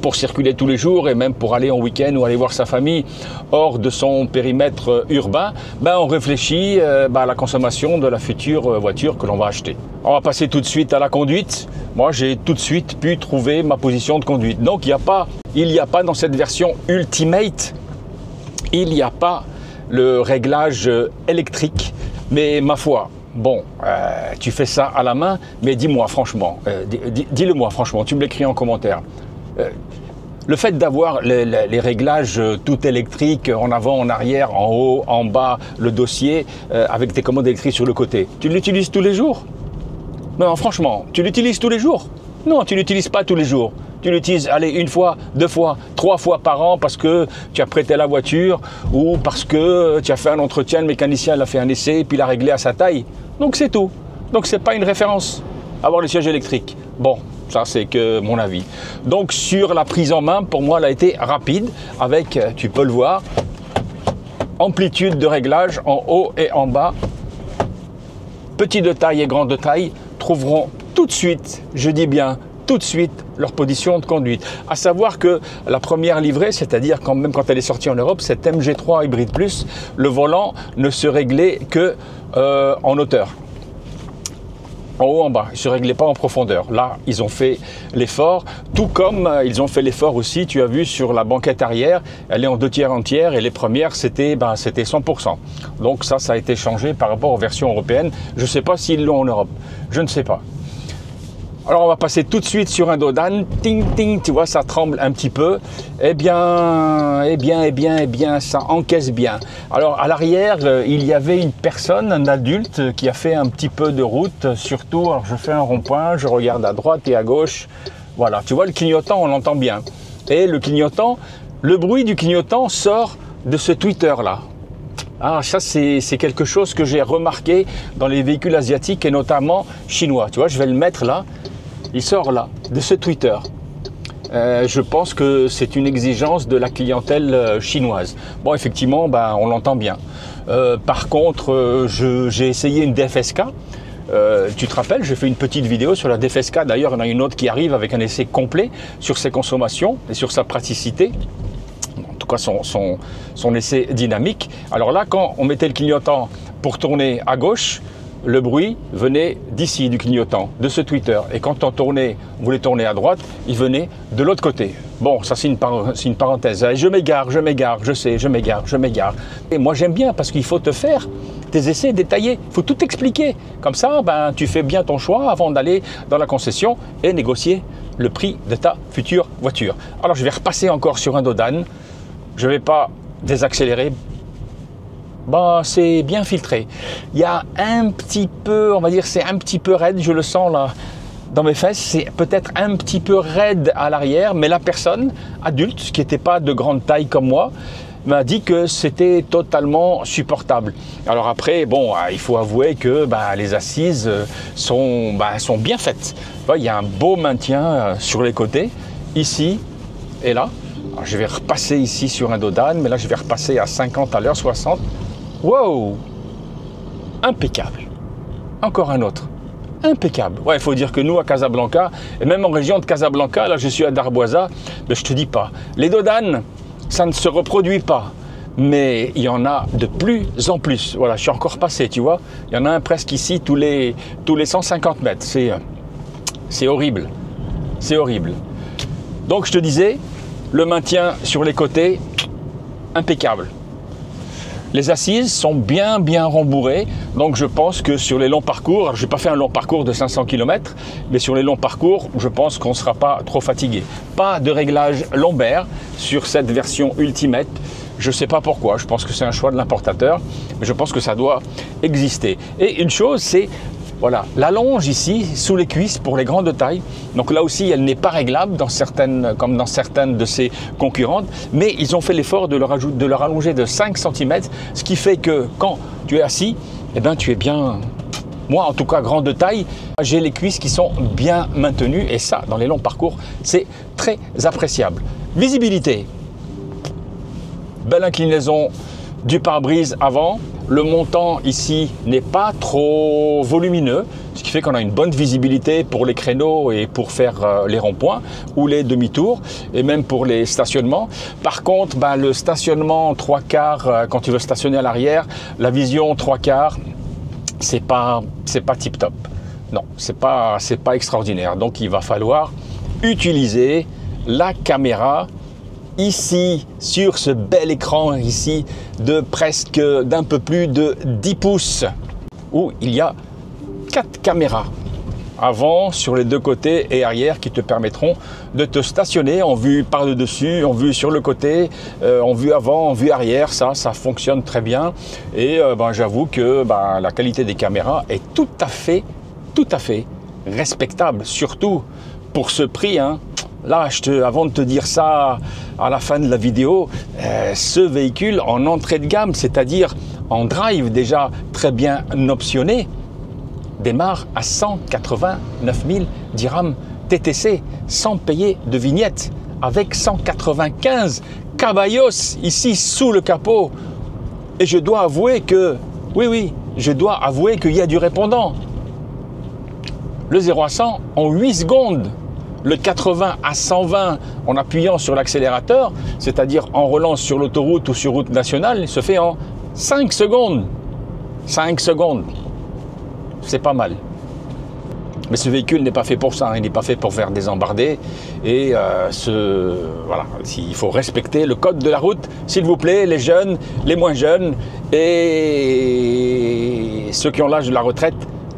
pour circuler tous les jours et même pour aller en week-end ou aller voir sa famille hors de son périmètre urbain, ben on réfléchit à la consommation de la future voiture que l'on va acheter. On va passer tout de suite à la conduite. Moi, j'ai tout de suite pu trouver ma position de conduite. Donc, il n'y a pas dans cette version Ultimate, il n'y a pas le réglage électrique, mais ma foi, bon, tu fais ça à la main, mais dis-moi franchement, dis-le-moi franchement, tu me l'écris en commentaire. Le fait d'avoir les réglages tout électriques, en avant, en arrière, en haut, en bas, le dossier, avec tes commandes électriques sur le côté, tu l'utilises tous les jours? Non, franchement, tu l'utilises tous les jours? Non, tu l'utilises pas tous les jours. Tu l'utilises, allez, 1 fois, 2 fois, 3 fois par an parce que tu as prêté la voiture ou parce que tu as fait un entretien, le mécanicien a fait un essai et puis il a réglé à sa taille. Donc c'est tout. Donc c'est pas une référence, avoir le siège électrique. Bon. Ça, c'est que mon avis. Donc, sur la prise en main, pour moi, elle a été rapide avec, tu peux le voir, amplitude de réglage en haut et en bas. Petits de taille et grands de taille trouveront tout de suite, je dis bien tout de suite, leur position de conduite. À savoir que la première livrée, c'est-à-dire même quand elle est sortie en Europe, cette MG3 Hybrid Plus, le volant ne se réglait que en hauteur. En haut, en bas, ils ne se réglaient pas en profondeur. Là, ils ont fait l'effort, tout comme ils ont fait l'effort aussi, tu as vu, sur la banquette arrière, elle est en 2 tiers entière et les premières, c'était 100%. Donc ça a été changé par rapport aux versions européennes. Je ne sais pas s'ils l'ont en Europe, je ne sais pas. Alors on va passer tout de suite sur un dos d'âne, ting ting, tu vois, ça tremble un petit peu. Eh bien, ça encaisse bien. Alors à l'arrière, il y avait une personne, un adulte, qui a fait un petit peu de route, surtout, alors je fais un rond-point, je regarde à droite et à gauche. Voilà, tu vois, le clignotant, on l'entend bien. Et le clignotant, le bruit du clignotant sort de ce tweeter-là. Ah, ça c'est quelque chose que j'ai remarqué dans les véhicules asiatiques et notamment chinois. Tu vois, je vais le mettre là. Il sort là, de ce Twitter. Je pense que c'est une exigence de la clientèle chinoise. Bon, effectivement, on l'entend bien. Par contre, j'ai essayé une DFSK. Tu te rappelles, j'ai fait une petite vidéo sur la DFSK. D'ailleurs, il y en a une autre qui arrive avec un essai complet sur ses consommations et sur sa praticité. En tout cas, son essai dynamique. Alors là, quand on mettait le clignotant pour tourner à gauche, le bruit venait d'ici, du clignotant, de ce tweeter. Et quand on voulait tourner à droite, il venait de l'autre côté. Bon, ça c'est une parenthèse. Je m'égare, je sais, je m'égare. Et moi j'aime bien parce qu'il faut te faire tes essais détaillés. Il faut tout expliquer. Comme ça, ben, tu fais bien ton choix avant d'aller dans la concession et négocier le prix de ta future voiture. Alors je vais repasser encore sur un dos d'âne. Je ne vais pas désaccélérer. Bah, c'est bien filtré. Il y a un petit peu, on va dire, c'est un petit peu raide, je le sens là dans mes fesses, c'est peut-être un petit peu raide à l'arrière, mais la personne adulte, qui n'était pas de grande taille comme moi, m'a dit que c'était totalement supportable. Alors après, bon, il faut avouer que les assises sont bien faites. Il y a un beau maintien sur les côtés, ici et là. Alors, je vais repasser ici sur un dos d'âne, mais là je vais repasser à 50 à l'heure, 60. Wow! Impeccable. Encore un autre. Impeccable. Ouais, il faut dire que nous, à Casablanca, et même en région de Casablanca, là je suis à Darboisa, mais je te dis pas. Les dos d'âne, ça ne se reproduit pas. Mais il y en a de plus en plus. Voilà, je suis encore passé, tu vois. Il y en a un presque ici tous les 150 mètres. C'est horrible. C'est horrible. Donc je te disais, le maintien sur les côtés, impeccable. Les assises sont bien rembourrées, donc je pense que sur les longs parcours, alors je n'ai pas fait un long parcours de 500 km, mais sur les longs parcours, je pense qu'on ne sera pas trop fatigué. Pas de réglage lombaire sur cette version Ultimate, je ne sais pas pourquoi, je pense que c'est un choix de l'importateur, mais je pense que ça doit exister. Et une chose, c'est voilà, la longe ici, sous les cuisses pour les grandes tailles. Donc là aussi, elle n'est pas réglable comme dans certaines de ses concurrentes. Mais ils ont fait l'effort de leur allonger de 5 cm. Ce qui fait que quand tu es assis, eh ben, tu es bien, moi en tout cas, grande taille. J'ai les cuisses qui sont bien maintenues. Et ça, dans les longs parcours, c'est très appréciable. Visibilité. Belle inclinaison du pare-brise avant. Le montant ici n'est pas trop volumineux, ce qui fait qu'on a une bonne visibilité pour les créneaux et pour faire les ronds-points ou les demi-tours et même pour les stationnements. Par contre, le stationnement 3/4, quand tu veux stationner à l'arrière, la vision 3/4, c'est pas tip-top. Non, c'est pas extraordinaire. Donc il va falloir utiliser la caméra ici, sur ce bel écran ici, d'un peu plus de 10 pouces, où il y a 4 caméras, avant, sur les deux côtés et arrière, qui te permettront de te stationner en vue par le dessus, en vue sur le côté, en vue avant, en vue arrière. Ça fonctionne très bien. Et j'avoue que la qualité des caméras est tout à fait respectable, surtout pour ce prix, hein. Là, avant de te dire ça à la fin de la vidéo, ce véhicule en entrée de gamme, c'est-à-dire en drive déjà très bien optionné, démarre à 189 000 dirhams TTC sans payer de vignette, avec 195 caballos ici sous le capot. Et je dois avouer que, je dois avouer qu'il y a du répondant. Le 0 à 100 en 8 secondes. Le 80 à 120 en appuyant sur l'accélérateur, c'est-à-dire en relance sur l'autoroute ou sur route nationale, se fait en 5 secondes. 5 secondes. C'est pas mal. Mais ce véhicule n'est pas fait pour ça, il n'est pas fait pour faire des embardées. Et voilà, il faut respecter le code de la route, s'il vous plaît, les jeunes, les moins jeunes et ceux qui ont l'âge de la retraite.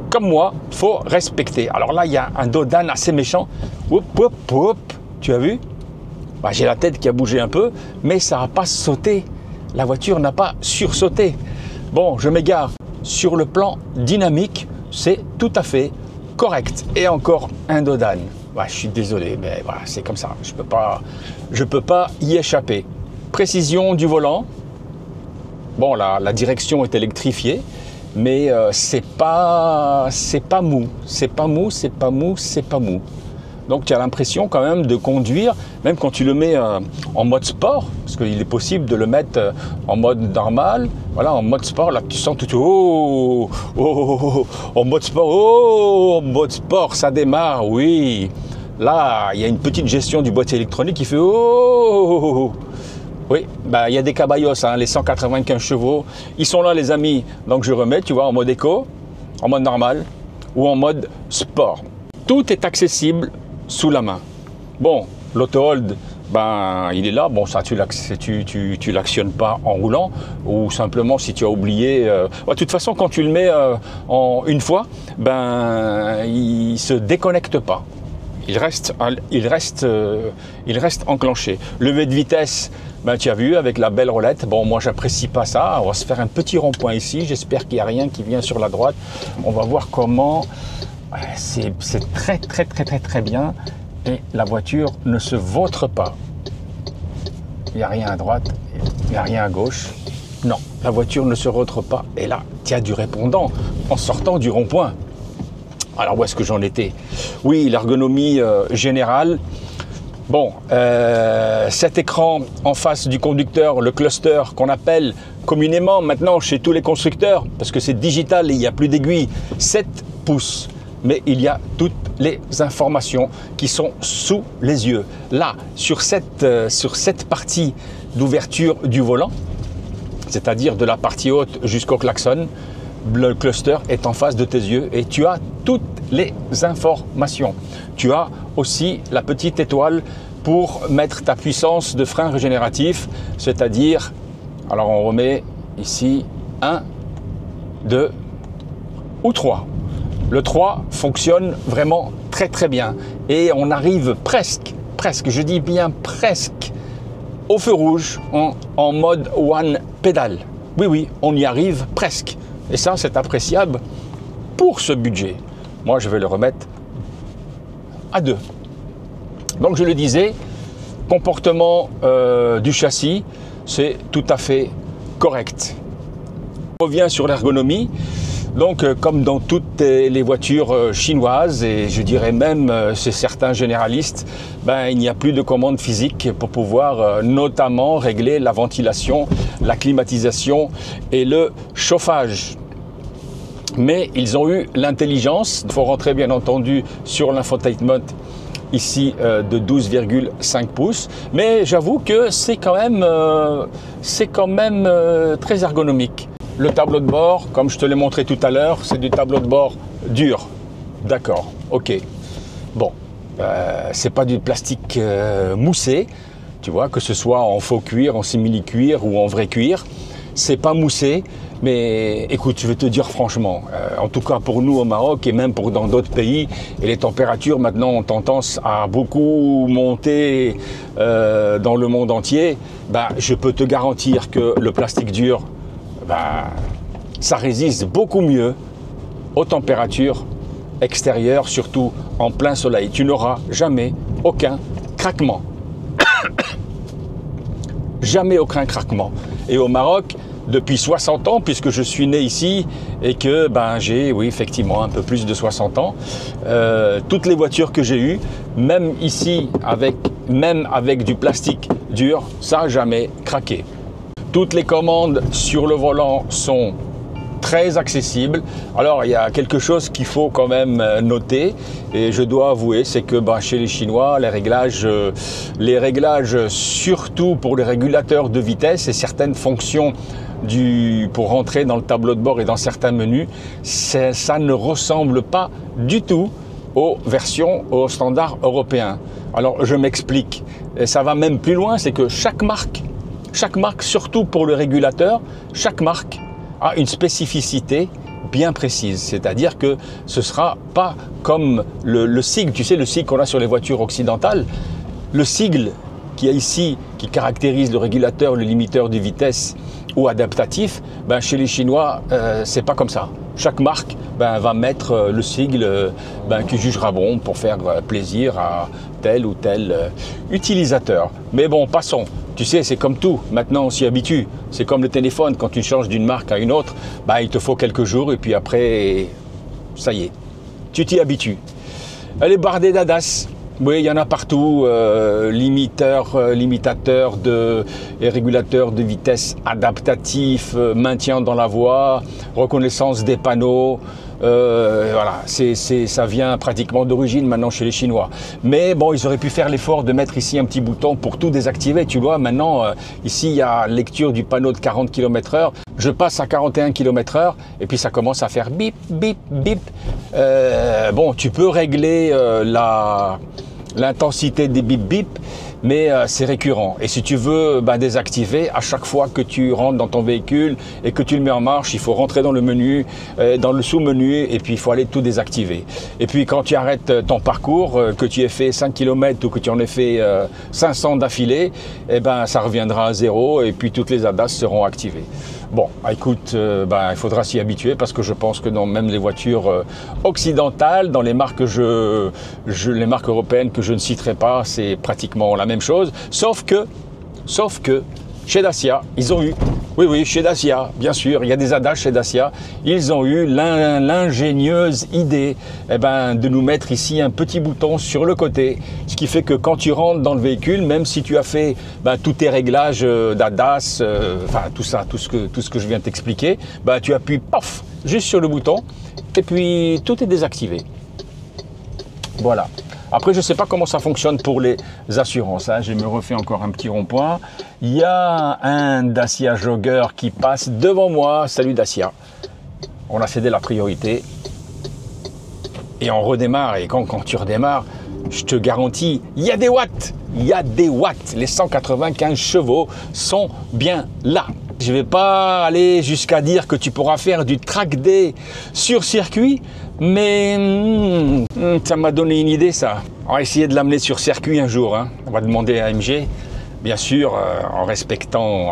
Comme moi, il faut respecter. Alors là, il y a un dos d'âne assez méchant. Hop, hop, hop. Tu as vu? J'ai la tête qui a bougé un peu, mais ça n'a pas sauté. La voiture n'a pas sursauté. Bon, je m'égare. Sur le plan dynamique, c'est tout à fait correct. Et encore un dos d'âne. Je suis désolé, mais voilà, c'est comme ça. Je peux pas y échapper. Précision du volant. Bon, la direction est électrifiée. Mais c'est pas mou, c'est pas mou. Donc tu as l'impression quand même de conduire, même quand tu le mets en mode sport, parce qu'il est possible de le mettre en mode normal. Voilà, en mode sport, là tu sens tout en mode sport, ça démarre, oui. Là, il y a une petite gestion du boîtier électronique qui fait Oui, il y a des caballos, les 195 chevaux, ils sont là les amis, donc je remets, tu vois, en mode éco, en mode normal ou en mode sport. Tout est accessible sous la main. Bon, l'auto-hold, ben, il est là. Bon, ça, tu l'actionnes pas en roulant ou simplement si tu as oublié. De toute façon, quand tu le mets une fois, ben, il se déconnecte pas. Il reste enclenché. Levé de vitesse, ben, tu as vu avec la belle roulette. Bon, moi, j'apprécie pas ça. On va se faire un petit rond-point ici. J'espère qu'il n'y a rien qui vient sur la droite. On va voir comment. C'est très bien. Et la voiture ne se vautre pas. Il n'y a rien à droite, il n'y a rien à gauche. Non, la voiture ne se vautre pas. Et là, tu as du répondant en sortant du rond-point. Alors, où est-ce que j'en étais? Oui, l'ergonomie générale. Bon, cet écran en face du conducteur, le cluster qu'on appelle communément maintenant chez tous les constructeurs, parce que c'est digital et il n'y a plus d'aiguille, 7 pouces. Mais il y a toutes les informations qui sont sous les yeux. Là, sur cette partie d'ouverture du volant, c'est-à-dire de la partie haute jusqu'au klaxon, le cluster est en face de tes yeux et tu as toutes les informations. Tu as aussi la petite étoile pour mettre ta puissance de frein régénératif, c'est-à-dire, alors on remet ici 1, 2 ou 3. Le 3 fonctionne vraiment très bien et on arrive presque, je dis bien presque, au feu rouge en mode one pédale. Oui, on y arrive presque. Et ça, c'est appréciable pour ce budget. Moi, je vais le remettre à 2. Donc, je le disais, comportement du châssis, c'est tout à fait correct. On revient sur l'ergonomie. Donc, comme dans toutes les voitures chinoises, et je dirais même chez certains généralistes, ben, il n'y a plus de commande physique pour pouvoir notamment régler la ventilation, la climatisation et le chauffage. Mais ils ont eu l'intelligence, il faut rentrer bien entendu sur l'infotainment ici de 12,5 pouces, mais j'avoue que c'est quand même très ergonomique. Le tableau de bord, comme je te l'ai montré tout à l'heure, c'est du tableau de bord dur. D'accord, ok. Bon, c'est pas du plastique moussé, tu vois, que ce soit en faux cuir, en simili-cuir ou en vrai cuir. C'est pas moussé, mais écoute, je vais te dire franchement, en tout cas pour nous au Maroc et même dans d'autres pays, et les températures maintenant ont tendance à beaucoup monter dans le monde entier, bah, je peux te garantir que le plastique dur, bah, ça résiste beaucoup mieux aux températures extérieures, surtout en plein soleil. Tu n'auras jamais aucun craquement. Jamais aucun craquement. Et au Maroc, depuis 60 ans, puisque je suis né ici et que ben, j'ai, oui, effectivement, un peu plus de 60 ans, toutes les voitures que j'ai eues, même ici, même avec du plastique dur, ça n'a jamais craqué. Toutes les commandes sur le volant sont très accessibles. Alors, il y a quelque chose qu'il faut quand même noter, et je dois avouer, c'est que ben, chez les Chinois, les réglages, surtout pour les régulateurs de vitesse et certaines fonctions pour rentrer dans le tableau de bord et dans certains menus, ça ne ressemble pas du tout aux standards européens. Alors, je m'explique. Et ça va même plus loin, c'est que chaque marque, surtout pour le régulateur, chaque marque a une spécificité bien précise. C'est-à-dire que ce ne sera pas comme le sigle, tu sais, le sigle qu'on a sur les voitures occidentales. Le sigle qui est ici, qui caractérise le régulateur, le limiteur de vitesse ou adaptatif, ben chez les Chinois, c'est pas comme ça. Chaque marque va mettre le sigle qui jugera bon pour faire plaisir à tel ou tel utilisateur. Mais bon, passons. Tu sais, c'est comme tout. Maintenant, on s'y habitue. C'est comme le téléphone. Quand tu changes d'une marque à une autre, il te faut quelques jours et puis après, ça y est, tu t'y habitues. Elle est bardée d'ADAS. Oui, il y en a partout. Limitateurs et régulateurs de vitesse adaptatifs, maintien dans la voie, reconnaissance des panneaux. Voilà, ça vient pratiquement d'origine maintenant chez les Chinois. Mais bon, ils auraient pu faire l'effort de mettre ici un petit bouton pour tout désactiver. Tu vois, maintenant, ici, il y a lecture du panneau de 40 km/h. Je passe à 41 km/h et puis ça commence à faire bip, bip, bip. Bon, tu peux régler l'intensité des bip, bip, mais c'est récurrent. Et si tu veux désactiver, à chaque fois que tu rentres dans ton véhicule et que tu le mets en marche, il faut rentrer dans le menu, dans le sous-menu, et puis il faut aller tout désactiver. Et puis quand tu arrêtes ton parcours, que tu aies fait 5 km ou que tu en aies fait 500 d'affilée, eh ben, ça reviendra à zéro et puis toutes les ADAS seront activées. Bon, écoute, il faudra s'y habituer parce que je pense que dans même les voitures occidentales, dans les marques les marques européennes que je ne citerai pas, c'est pratiquement la même chose, sauf que chez Dacia, ils ont eu, oui, chez Dacia, bien sûr, il y a des ADAS chez Dacia, ils ont eu l'ingénieuse idée de nous mettre ici un petit bouton sur le côté, ce qui fait que quand tu rentres dans le véhicule, même si tu as fait tous tes réglages d'ADAS, tout ce que je viens de t'expliquer, tu appuies, paf, juste sur le bouton, et puis tout est désactivé. Voilà. Après, je ne sais pas comment ça fonctionne pour les assurances. Je me refais encore un petit rond-point. Il y a un Dacia Jogger qui passe devant moi. Salut Dacia. On a cédé la priorité. Et on redémarre. Et quand tu redémarres, je te garantis, il y a des watts. Il y a des watts. Les 195 chevaux sont bien là. Je ne vais pas aller jusqu'à dire que tu pourras faire du track day sur circuit, mais ça m'a donné une idée ça. On va essayer de l'amener sur circuit un jour. On va demander à AMG, bien sûr, en respectant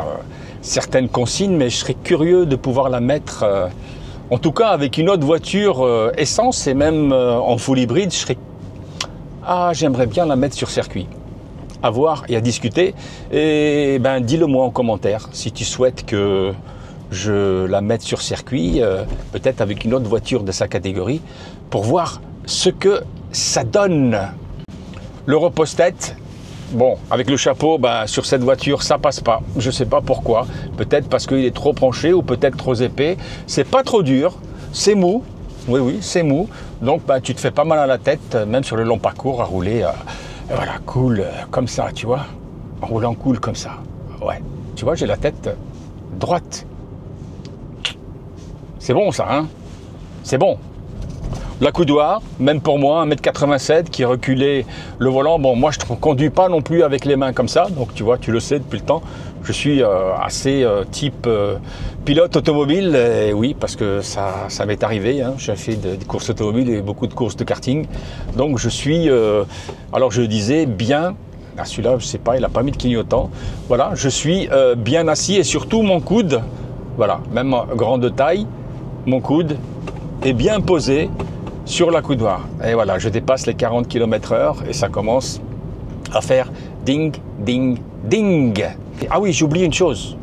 certaines consignes, mais je serais curieux de pouvoir la mettre, en tout cas avec une autre voiture essence et même en full hybride. J'aimerais bien la mettre sur circuit. À voir et à discuter, et dis-le moi en commentaire si tu souhaites que je la mette sur circuit, peut-être avec une autre voiture de sa catégorie, pour voir ce que ça donne. Le repose-tête, bon, avec le chapeau, sur cette voiture ça passe pas, je sais pas pourquoi, peut-être parce qu'il est trop penché ou peut-être trop épais. C'est pas trop dur, c'est mou, oui c'est mou, donc tu te fais pas mal à la tête, même sur le long parcours à rouler. Voilà, cool, comme ça, tu vois, en roulant cool comme ça. Ouais, tu vois, j'ai la tête droite. C'est bon ça, hein? C'est bon. L'accoudoir, même pour moi, 1,87 m, qui reculait le volant. Bon, moi, je ne conduis pas non plus avec les mains comme ça. Donc, tu vois, tu le sais depuis le temps. Je suis assez type pilote automobile. Et oui, parce que ça m'est arrivé. J'ai fait des courses automobiles et beaucoup de courses de karting. Donc, je suis, alors je disais, bien... celui-là, je ne sais pas, il n'a pas mis de clignotant. Voilà, je suis bien assis et surtout mon coude, voilà, même grande taille, mon coude est bien posé sur l'accoudoir. Et voilà, je dépasse les 40 km/h et ça commence à faire ding, ding, ding. Ah oui, j'ai oublié une chose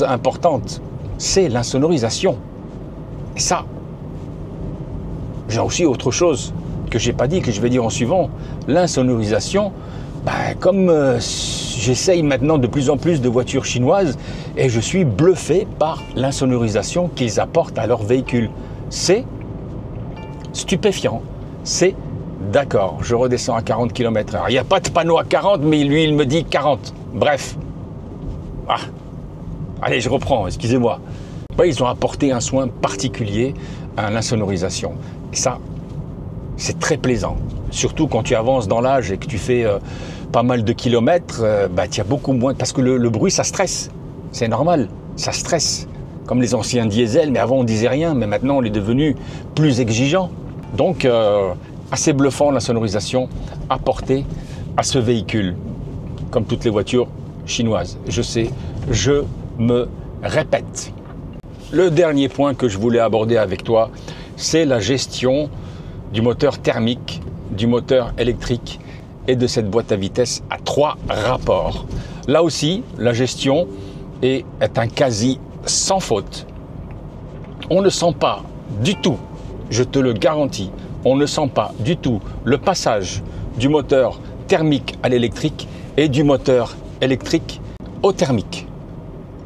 importante, c'est l'insonorisation. Et ça, j'ai aussi autre chose que j'ai pas dit, que je vais dire en suivant. L'insonorisation, comme j'essaye maintenant de plus en plus de voitures chinoises et je suis bluffé par l'insonorisation qu'ils apportent à leur véhicule. C'est stupéfiant. C'est d'accord, je redescends à 40 km/h. Il n'y a pas de panneau à 40, mais lui, il me dit 40. Bref. Allez, je reprends, excusez-moi. Ils ont apporté un soin particulier à l'insonorisation. Et ça, c'est très plaisant. Surtout quand tu avances dans l'âge et que tu fais pas mal de kilomètres, tu as beaucoup moins... Parce que le bruit, ça stresse. C'est normal, ça stresse. Comme les anciens diesel, mais avant on disait rien, mais maintenant on est devenu plus exigeant. Donc, assez bluffant la sonorisation apportée à ce véhicule, comme toutes les voitures chinoises. Je sais, je me répète. Le dernier point que je voulais aborder avec toi, c'est la gestion du moteur thermique, du moteur électrique et de cette boîte à vitesse à 3 rapports. Là aussi, la gestion est un quasi sans faute. On ne sent pas du tout, je te le garantis, on ne sent pas du tout le passage du moteur thermique à l'électrique et du moteur électrique au thermique.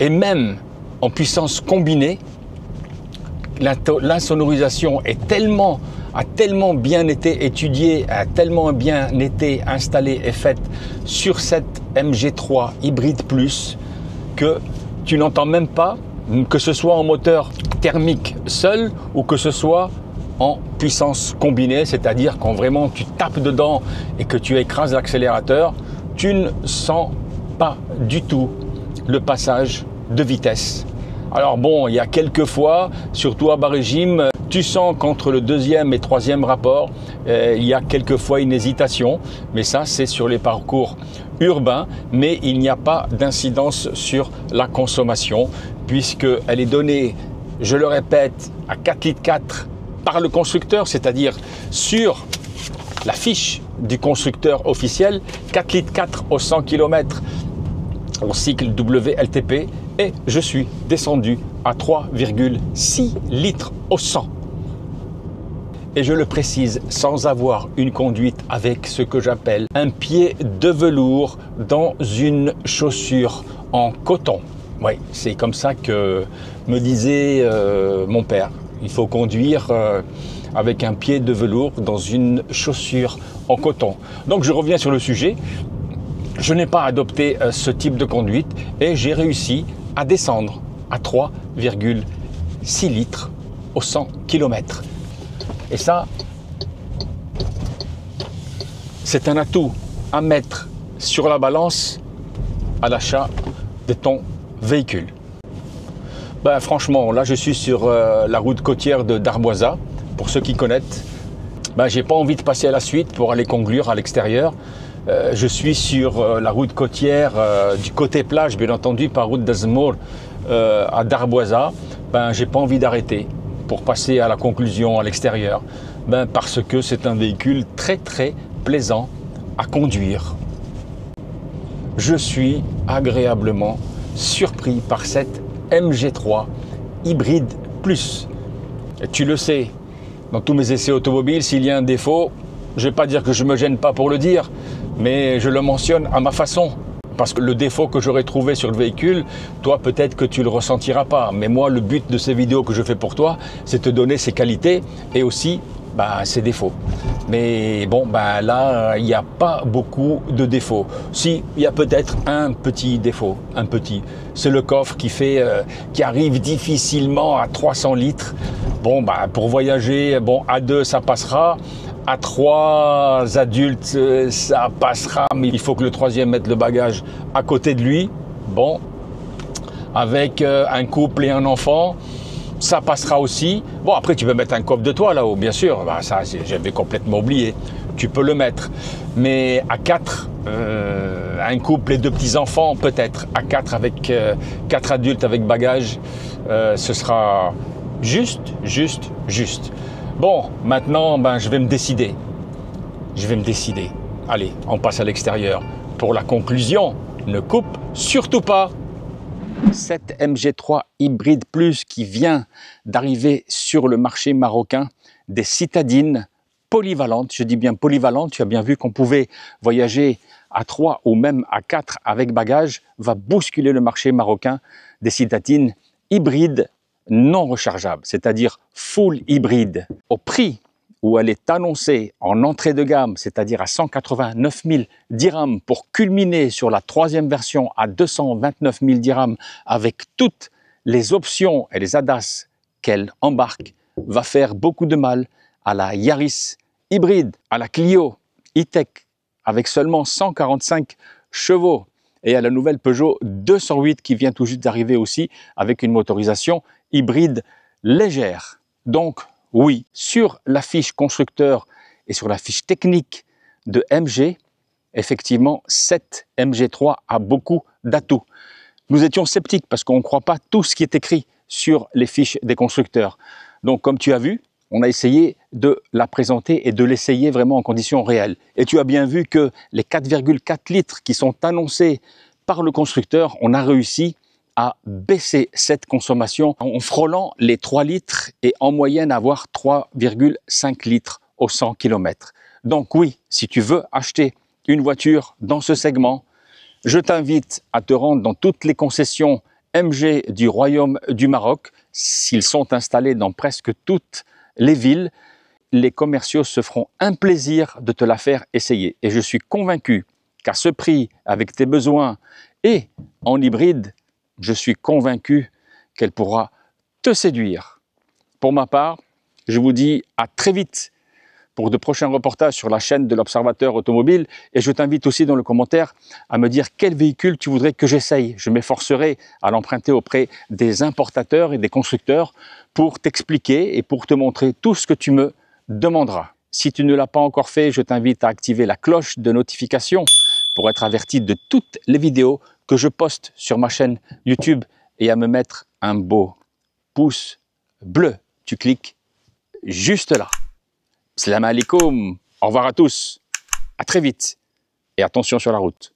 Et même en puissance combinée, l'insonorisation a tellement bien été étudiée, a tellement bien été installée et faite sur cette MG3 Hybrid Plus que tu n'entends même pas, que ce soit en moteur thermique seul ou que ce soit en puissance combinée, c'est-à-dire quand vraiment tu tapes dedans et que tu écrases l'accélérateur, tu ne sens pas du tout le passage de vitesse. Alors bon, il y a quelques fois, surtout à bas régime, tu sens qu'entre le deuxième et troisième rapport, il y a quelquefois une hésitation, mais ça c'est sur les parcours urbains, mais il n'y a pas d'incidence sur la consommation, puisqu'elle est donnée, je le répète, à 4,4 litres par le constructeur, c'est-à-dire sur la fiche du constructeur officiel, 4,4 litres au 100 km au cycle WLTP, et je suis descendu à 3,6 litres au 100. Et je le précise, sans avoir une conduite avec ce que j'appelle un pied de velours dans une chaussure en coton. Oui, c'est comme ça que me disait mon père. Il faut conduire avec un pied de velours dans une chaussure en coton. Donc je reviens sur le sujet. Je n'ai pas adopté ce type de conduite et j'ai réussi à descendre à 3,6 litres au 100 km. Et ça, c'est un atout à mettre sur la balance à l'achat de ton véhicule. Ben, franchement, là je suis sur la route côtière de Darboisa, pour ceux qui connaissent. Ben, j'ai pas envie de passer à la suite pour aller conclure à l'extérieur. Je suis sur la route côtière du côté plage, bien entendu, par route d'Azmour à Darboisa. Ben, j'ai pas envie d'arrêter pour passer à la conclusion à l'extérieur, ben, parce que c'est un véhicule très plaisant à conduire. Je suis agréablement surpris par cette MG3 Hybrid Plus. Et tu le sais, dans tous mes essais automobiles, s'il y a un défaut, je ne vais pas dire que je ne me gêne pas pour le dire, mais je le mentionne à ma façon. Parce que le défaut que j'aurais trouvé sur le véhicule, toi peut-être que tu ne le ressentiras pas. Mais moi, le but de ces vidéos que je fais pour toi, c'est te donner ses qualités et aussi ses défauts. Mais bon, là, il n'y a pas beaucoup de défauts. Si, il y a peut-être un petit défaut, un petit. C'est le coffre qui arrive difficilement à 300 litres. Bon, pour voyager, à 2, ça passera. À 3 adultes, ça passera, mais il faut que le troisième mette le bagage à côté de lui. Bon, avec un couple et un enfant, ça passera aussi. Bon, après, tu peux mettre un coffre de toit là-haut, bien sûr. Ça, j'avais complètement oublié. Tu peux le mettre. Mais à 4, un couple et 2 petits-enfants, peut-être. À 4, avec 4 adultes avec bagage, ce sera juste. Bon, maintenant, je vais me décider. Allez, on passe à l'extérieur. Pour la conclusion, ne coupe surtout pas. Cette MG3 Hybrid Plus qui vient d'arriver sur le marché marocain, des citadines polyvalentes. Je dis bien polyvalentes, tu as bien vu qu'on pouvait voyager à 3 ou même à 4 avec bagage, va bousculer le marché marocain des citadines hybrides non rechargeable, c'est-à-dire full hybride. Au prix où elle est annoncée en entrée de gamme, c'est-à-dire à 189 000 dirhams pour culminer sur la 3e version à 229 000 dirhams avec toutes les options et les ADAS qu'elle embarque, va faire beaucoup de mal à la Yaris hybride, à la Clio E-Tech avec seulement 145 chevaux et à la nouvelle Peugeot 208 qui vient tout juste d'arriver aussi avec une motorisation hybride légère. Donc oui, sur la fiche constructeur et sur la fiche technique de MG, effectivement, cette MG3 a beaucoup d'atouts. Nous étions sceptiques parce qu'on ne croit pas tout ce qui est écrit sur les fiches des constructeurs. Donc comme tu as vu, on a essayé de la présenter et de l'essayer vraiment en conditions réelles. Et tu as bien vu que les 4,4 litres qui sont annoncés par le constructeur, on a réussi à baisser cette consommation en frôlant les 3 litres et en moyenne avoir 3,5 litres au 100 km. Donc oui, si tu veux acheter une voiture dans ce segment, je t'invite à te rendre dans toutes les concessions MG du Royaume du Maroc. S'ils sont installés dans presque toutes les villes, les commerciaux se feront un plaisir de te la faire essayer. Et je suis convaincu qu'à ce prix, avec tes besoins et en hybride, je suis convaincu qu'elle pourra te séduire. Pour ma part, je vous dis à très vite pour de prochains reportages sur la chaîne de l'Observateur Automobile. Et je t'invite aussi dans le commentaire à me dire quel véhicule tu voudrais que j'essaye. Je m'efforcerai à l'emprunter auprès des importateurs et des constructeurs pour t'expliquer et pour te montrer tout ce que tu me demanderas. Si tu ne l'as pas encore fait, je t'invite à activer la cloche de notification pour être averti de toutes les vidéos que je poste sur ma chaîne YouTube et à me mettre un beau pouce bleu. Tu cliques juste là. Salam alaikum, au revoir à tous, à très vite et attention sur la route.